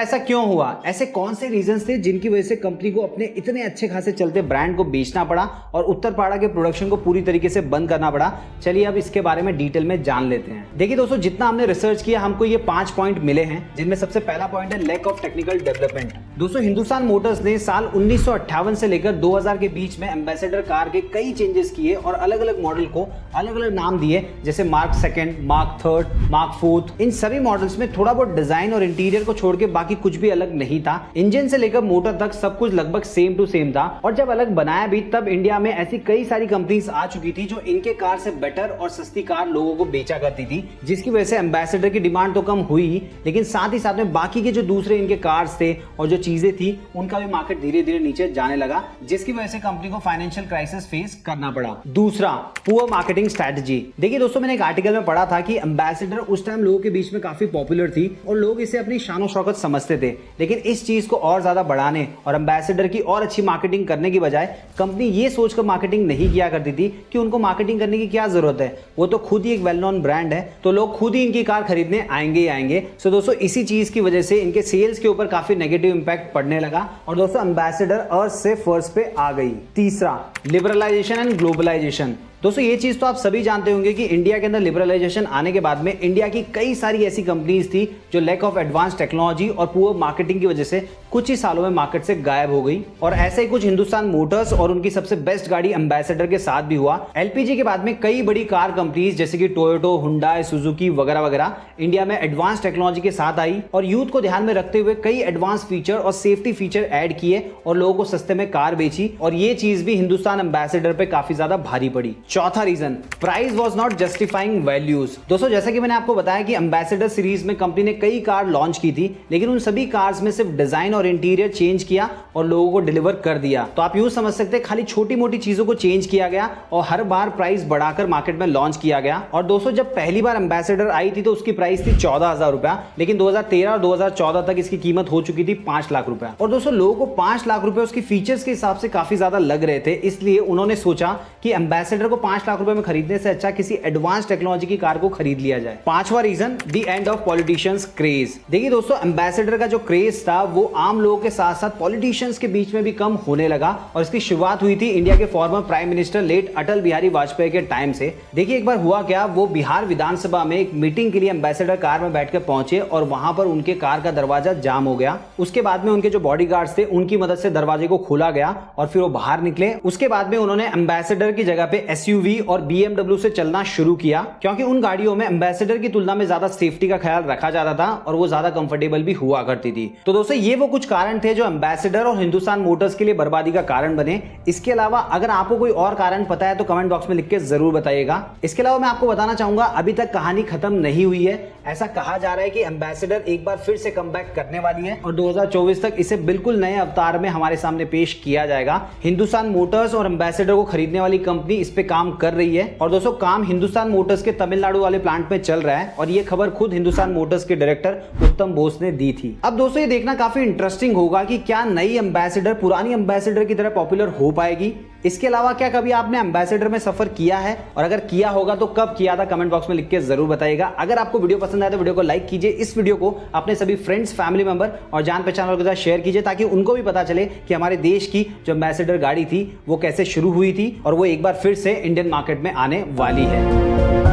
ऐसा क्यों हुआ, ऐसे कौन से रीजंस थे जिनकी वजह से कंपनी को अपने इतने अच्छे खासे चलते ब्रांड को बेचना पड़ा और उत्तरपाड़ा के प्रोडक्शन को पूरी तरीके से बंद करना पड़ा। चलिए अब इसके बारे में डिटेल में जान लेते हैं। देखिए दोस्तों, जितना हमने रिसर्च किया हमको ये 5 पॉइंट मिले हैं, जिनमें सबसे पहला पॉइंट है लैक ऑफ टेक्निकल डेवलपमेंट। दोस्तों, हिंदुस्तान मोटर्स ने साल 1958 से लेकर 2000 के बीच में एम्बेसडर कार के कई चेंजेस किए और अलग अलग मॉडल को अलग अलग नाम दिए, जैसे mark second, mark third, mark fourth. इन सभी मॉडल्स में थोड़ा बहुत डिजाइन और इंटीरियर को छोड़ के बाकी कुछ भी अलग नहीं था। इंजन से लेकर मोटर तक सब कुछ लगभग सेम टू सेम था। और जब अलग बनाया भी तब इंडिया में ऐसी कई सारी कंपनीज आ चुकी थी जो इनके कार से बेटर और सस्ती कार लोगों को बेचा करती थी, जिसकी वजह से एम्बेसडर की डिमांड तो कम हुई, लेकिन साथ ही साथ में बाकी के जो दूसरे इनके कार्स थे और जो चीजें थी उनका भी मार्केट धीरे धीरे नीचे जाने लगा, जिसकी वजह से कंपनी को फाइनेंशियल क्राइसिस फेस करना पड़ा। दूसरा, पुअर मार्केटिंग स्ट्रेटजी। देखिए दोस्तों, मैंने एक आर्टिकल में पढ़ा था कि एम्बेसडर उस टाइम लोगों के बीच में काफी पॉपुलर थी और लोग इसे अपनी शान शौकत समझते थे, लेकिन इस चीज को और ज्यादा बढ़ाने और एम्बेसडर की और अच्छी मार्केटिंग करने की बजाय कंपनी ये सोचकर मार्केटिंग नहीं किया करती थी कि उनको मार्केटिंग करने की क्या जरूरत है, वो तो खुद ही एक वेल नोन ब्रांड है, तो लोग खुद ही इनकी कार खरीदने आएंगे ही आएंगे। सो दोस्तों, इसी चीज की वजह से इनके सेल्स के ऊपर काफी नेगेटिव इंपैक्ट पड़ने लगा और दोस्तों एम्बेसडर अर्थ से फर्स्ट पे आ गई। तीसरा, लिबरलाइजेशन एंड ग्लोबलाइजेशन। दोस्तों, ये चीज तो आप सभी जानते होंगे कि इंडिया के अंदर लिबरलाइजेशन आने के बाद में इंडिया की कई सारी ऐसी कंपनीज थी जो लैक ऑफ एडवांस टेक्नोलॉजी और पुअर मार्केटिंग की वजह से कुछ ही सालों में मार्केट से गायब हो गई। और ऐसे ही कुछ हिंदुस्तान मोटर्स और उनकी सबसे बेस्ट गाड़ी एम्बेसडर के साथ भी हुआ। एलपीजी के बाद में कई बड़ी कार कंपनीज जैसे कि टोयोटो, हुंडई, सुजुकी वगैरह वगैरह इंडिया में एडवांस टेक्नोलॉजी के साथ आई और यूथ को ध्यान में रखते हुए कई एडवांस फीचर और सेफ्टी फीचर ऐड किए और लोगों को सस्ते में कार बेची, और ये चीज भी हिंदुस्तान एम्बेसडर पे काफी ज्यादा भारी पड़ी। चौथा reason, price was not justifying values. दोस्तों, जैसा कि मैंने आपको बताया कि एम्बेसडर सीरीज में कंपनी ने कई कार लॉन्च की थी, लेकिन उन सभी कार्स में सिर्फ डिजाइन और इंटीरियर चेंज किया और लोगों को डिलीवर कर दिया। तो आप यूं समझ सकते हैं खाली छोटी मोटी चीजों को चेंज किया गया और हर बार प्राइस बढ़ाकर मार्केट में लॉन्च किया गया। और दोस्तों, जब पहली बार एम्बेसडर आई थी तो उसकी प्राइस थी 14,000 रुपया, लेकिन 2013 और 2014 तक इसकी कीमत हो चुकी थी 5 लाख रुपया। और दोस्तों, लोगों को 5 लाख रुपए उसकी फीचर्स के हिसाब से काफी ज्यादा लग रहे थे, इसलिए उन्होंने सोचा कि एम्बेसडर को 5 लाख रुपए में खरीदने से अच्छा किसी एडवांस टेक्नोलॉजी की कार को खरीद लिया जाए। पांचवा reason, the end of politicians craze. देखिए दोस्तों, एम्बेसडर का जो क्रेज था वो आम लोगों के साथ साथ पॉलिटिशियंस के बीच में भी कम होने लगा और इसकी शुरुआत हुई थी इंडिया के former prime minister late Atal Bihari Vajpayee के टाइम से। देखिए एक बार हुआ क्या, वो बिहार विधानसभा में एक मीटिंग के लिए एम्बेसडर कार में बैठकर पहुंचे और वहां पर उनके कार का दरवाजा जाम हो गया। उसके बाद में उनके जो बॉडीगार्ड्स थे उनकी मदद से दरवाजे को खोला गया और फिर वो बाहर निकले। उसके बाद में उन्होंने एम्बेसडर की जगह पे एसयूवी और बीएमडब्ल्यू से चलना शुरू किया, क्योंकि उन गाड़ियों में एम्बेसडर की तुलना में ज्यादा सेफ्टी का ख्याल रखा जाता था और वो ज्यादा कंफर्टेबल भी हुआ करती थी। तो दोस्तों, ये वो कुछ कारण थे जो एम्बेसडर और हिंदुस्तान मोटर्स के लिए बर्बादी का कारण बने। इसके अलावा अगर आपको कोई और कारण पता है तो कमेंट बॉक्स में लिख के जरूर बताइएगा। इसके अलावा मैं आपको बताना चाहूंगा, अभी तक कहानी खत्म नहीं हुई है। ऐसा कहा जा रहा है कि एम्बेसडर एक बार फिर से कमबैक करने वाली है और 2024 तक इसे बिल्कुल नए अवतार में हमारे सामने पेश किया जाएगा। हिंदुस्तान मोटर्स और एम्बेसडर को खरीदने वाली कंपनी इस पे काम कर रही है और दोस्तों, काम हिंदुस्तान मोटर्स के तमिलनाडु वाले प्लांट में चल रहा है और ये खबर खुद हिंदुस्तान मोटर्स के डायरेक्टर उत्तम बोस ने दी थी। अब दोस्तों, ये देखना काफी इंटरेस्टिंग होगा कि क्या नई एम्बेसडर पुरानी एम्बेसडर की तरह पॉपुलर हो पाएगी। इसके अलावा क्या कभी आपने एम्बेसडर में सफर किया है, और अगर किया होगा तो कब किया था, कमेंट बॉक्स में लिख के जरूर बताइएगा। अगर आपको वीडियो पसंद आए तो वीडियो को लाइक कीजिए, इस वीडियो को अपने सभी फ्रेंड्स, फैमिली मेंबर और जान पहचान वालों के साथ शेयर कीजिए, ताकि उनको भी पता चले कि हमारे देश की जो एम्बेसडर गाड़ी थी वो कैसे शुरू हुई थी और वो एक बार फिर से इंडियन मार्केट में आने वाली है।